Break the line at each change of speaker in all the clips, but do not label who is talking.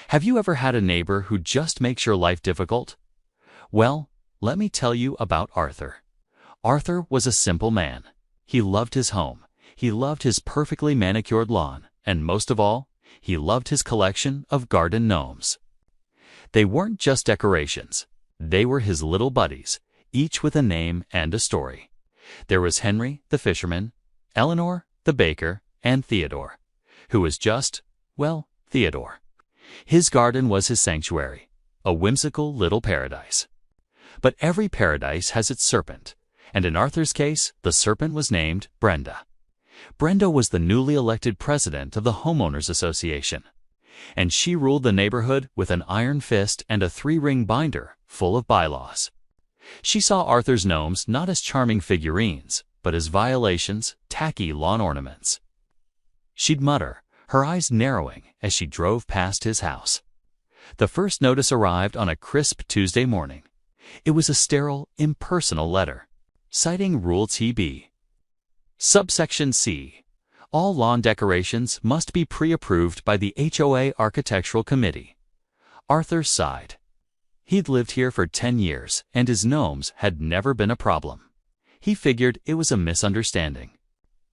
Have you ever had a neighbor who just makes your life difficult? Well, let me tell you about Arthur. Arthur was a simple man. He loved his home. He loved his perfectly manicured lawn, and most of all, he loved his collection of garden gnomes. They weren't just decorations. They were his little buddies, each with a name and a story. There was Henry, the fisherman, Eleanor, the baker, and Theodore, who was just, well, Theodore. His garden was his sanctuary, a whimsical little paradise. But every paradise has its serpent, and in Arthur's case, the serpent was named Brenda. Brenda was the newly elected president of the Homeowners Association, and she ruled the neighborhood with an iron fist and a 3-ring binder full of bylaws. She saw Arthur's gnomes not as charming figurines, but as violations, tacky lawn ornaments. She'd mutter, her eyes narrowing as she drove past his house. The first notice arrived on a crisp Tuesday morning. It was a sterile, impersonal letter, citing Rule TB. Subsection C. All lawn decorations must be pre-approved by the HOA Architectural Committee. Arthur sighed. He'd lived here for 10 years, and his gnomes had never been a problem. He figured it was a misunderstanding.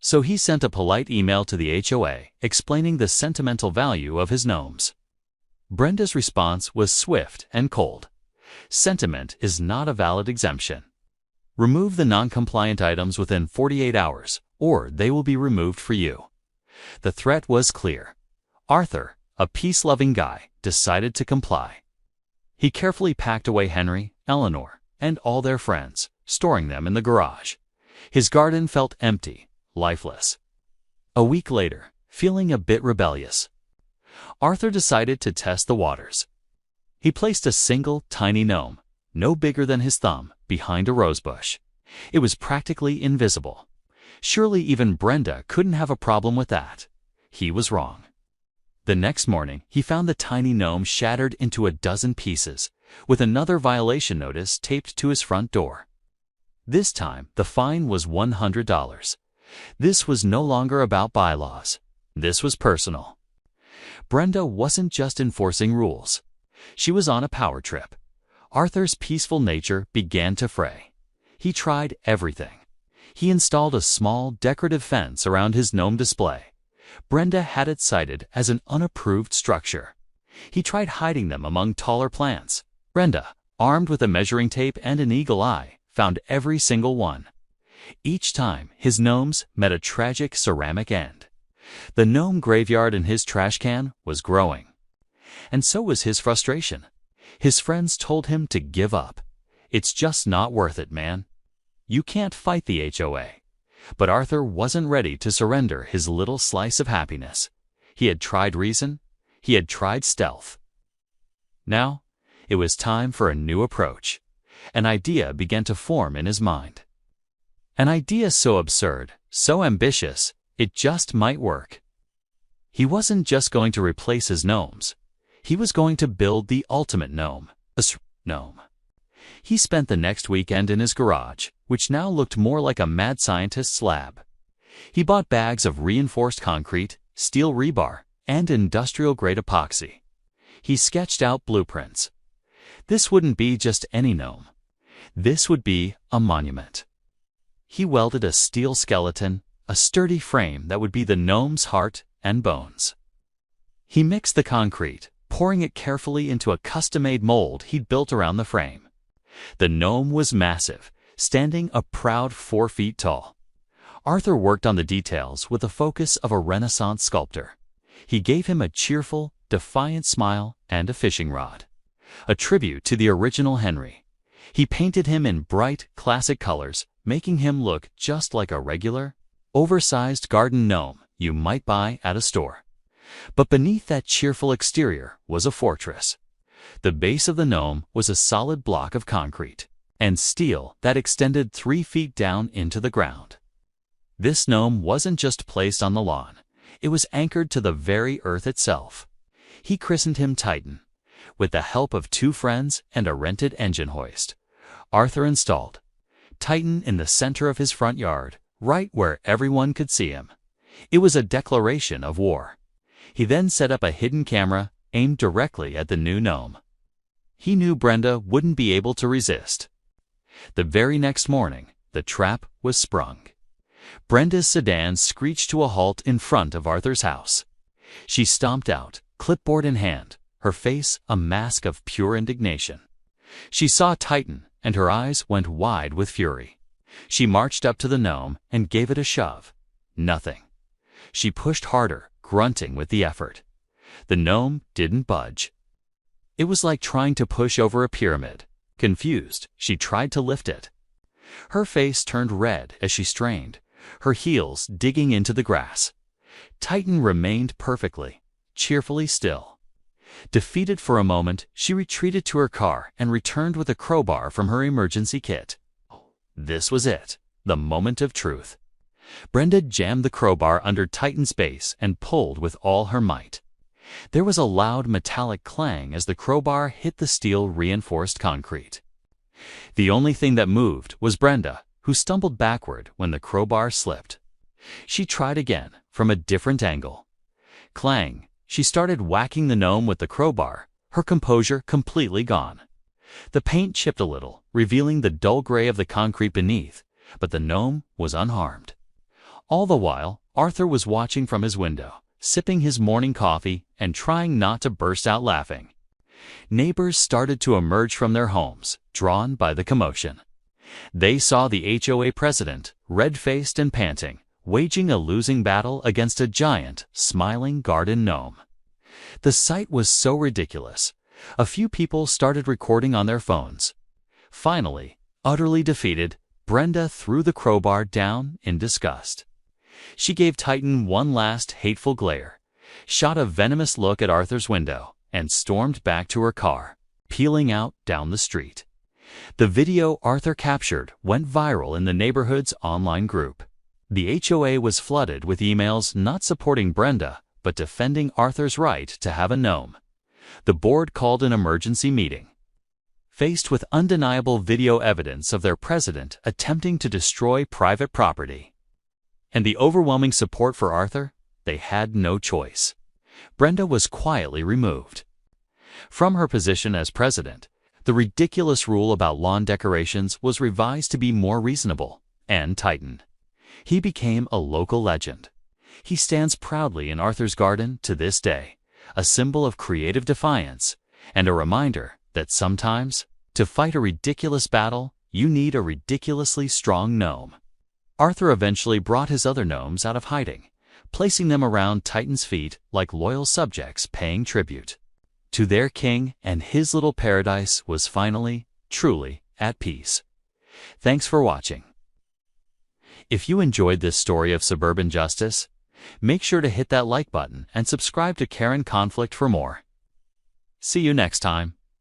So he sent a polite email to the HOA explaining the sentimental value of his gnomes. Brenda's response was swift and cold. Sentiment is not a valid exemption. Remove the non-compliant items within 48 hours, or they will be removed for you. The threat was clear. Arthur, a peace-loving guy, decided to comply. He carefully packed away Henry, Eleanor, and all their friends, storing them in the garage. His garden felt empty, lifeless. A week later, feeling a bit rebellious, Arthur decided to test the waters. He placed a single tiny gnome, no bigger than his thumb, behind a rosebush. It was practically invisible. Surely even Brenda couldn't have a problem with that. He was wrong. The next morning, he found the tiny gnome shattered into a dozen pieces, with another violation notice taped to his front door. This time, the fine was $100. This was no longer about bylaws. This was personal. Brenda wasn't just enforcing rules. She was on a power trip. Arthur's peaceful nature began to fray. He tried everything. He installed a small, decorative fence around his gnome display. Brenda had it cited as an unapproved structure. He tried hiding them among taller plants. Brenda, armed with a measuring tape and an eagle eye, found every single one. Each time, his gnomes met a tragic ceramic end. The gnome graveyard in his trash can was growing. And so was his frustration. His friends told him to give up. It's just not worth it, man. You can't fight the HOA. But Arthur wasn't ready to surrender his little slice of happiness. He had tried reason. He had tried stealth. Now, it was time for a new approach. An idea began to form in his mind. An idea so absurd, so ambitious, it just might work. He wasn't just going to replace his gnomes. He was going to build the ultimate gnome, a gnome. He spent the next weekend in his garage, which now looked more like a mad scientist's lab. He bought bags of reinforced concrete, steel rebar, and industrial-grade epoxy. He sketched out blueprints. This wouldn't be just any gnome. This would be a monument. He welded a steel skeleton, a sturdy frame that would be the gnome's heart and bones. He mixed the concrete, pouring it carefully into a custom-made mold he'd built around the frame. The gnome was massive, standing a proud 4 feet tall. Arthur worked on the details with the focus of a Renaissance sculptor. He gave him a cheerful, defiant smile and a fishing rod, a tribute to the original Henry. He painted him in bright, classic colors, making him look just like a regular, oversized garden gnome you might buy at a store. But beneath that cheerful exterior was a fortress. The base of the gnome was a solid block of concrete and steel that extended 3 feet down into the ground. This gnome wasn't just placed on the lawn. It was anchored to the very earth itself. He christened him Titan. With the help of 2 friends and a rented engine hoist, Arthur installed Titan in the center of his front yard, right where everyone could see him. It was a declaration of war. He then set up a hidden camera, aimed directly at the new gnome. He knew Brenda wouldn't be able to resist. The very next morning, the trap was sprung. Brenda's sedan screeched to a halt in front of Arthur's house. She stomped out, clipboard in hand, her face a mask of pure indignation. She saw Titan, and her eyes went wide with fury. She marched up to the gnome and gave it a shove. Nothing. She pushed harder, grunting with the effort. The gnome didn't budge. It was like trying to push over a pyramid. Confused, she tried to lift it. Her face turned red as she strained, her heels digging into the grass. Titan remained perfectly, cheerfully still. Defeated for a moment, she retreated to her car and returned with a crowbar from her emergency kit. This was it, the moment of truth. Brenda jammed the crowbar under Titan's base and pulled with all her might. There was a loud metallic clang as the crowbar hit the steel-reinforced concrete. The only thing that moved was Brenda, who stumbled backward when the crowbar slipped. She tried again, from a different angle. Clang! She started whacking the gnome with the crowbar, her composure completely gone. The paint chipped a little, revealing the dull gray of the concrete beneath, but the gnome was unharmed. All the while, Arthur was watching from his window, sipping his morning coffee and trying not to burst out laughing. Neighbors started to emerge from their homes, drawn by the commotion. They saw the HOA president, red-faced and panting, waging a losing battle against a giant, smiling garden gnome. The sight was so ridiculous. A few people started recording on their phones. Finally, utterly defeated, Brenda threw the crowbar down in disgust. She gave Titan one last hateful glare, shot a venomous look at Arthur's window, and stormed back to her car, peeling out down the street. The video Arthur captured went viral in the neighborhood's online group. The HOA was flooded with emails not supporting Brenda, but defending Arthur's right to have a gnome. The board called an emergency meeting. Faced with undeniable video evidence of their president attempting to destroy private property, and the overwhelming support for Arthur, they had no choice. Brenda was quietly removed. From her position as president, the ridiculous rule about lawn decorations was revised to be more reasonable and tightened. He became a local legend. He stands proudly in Arthur's garden to this day, a symbol of creative defiance and a reminder that sometimes, to fight a ridiculous battle, you need a ridiculously strong gnome. Arthur eventually brought his other gnomes out of hiding, placing them around Titan's feet like loyal subjects paying tribute to their king, and his little paradise was finally, truly, at peace. Thanks for watching. If you enjoyed this story of suburban justice, make sure to hit that like button and subscribe to Karen Conflict for more. See you next time.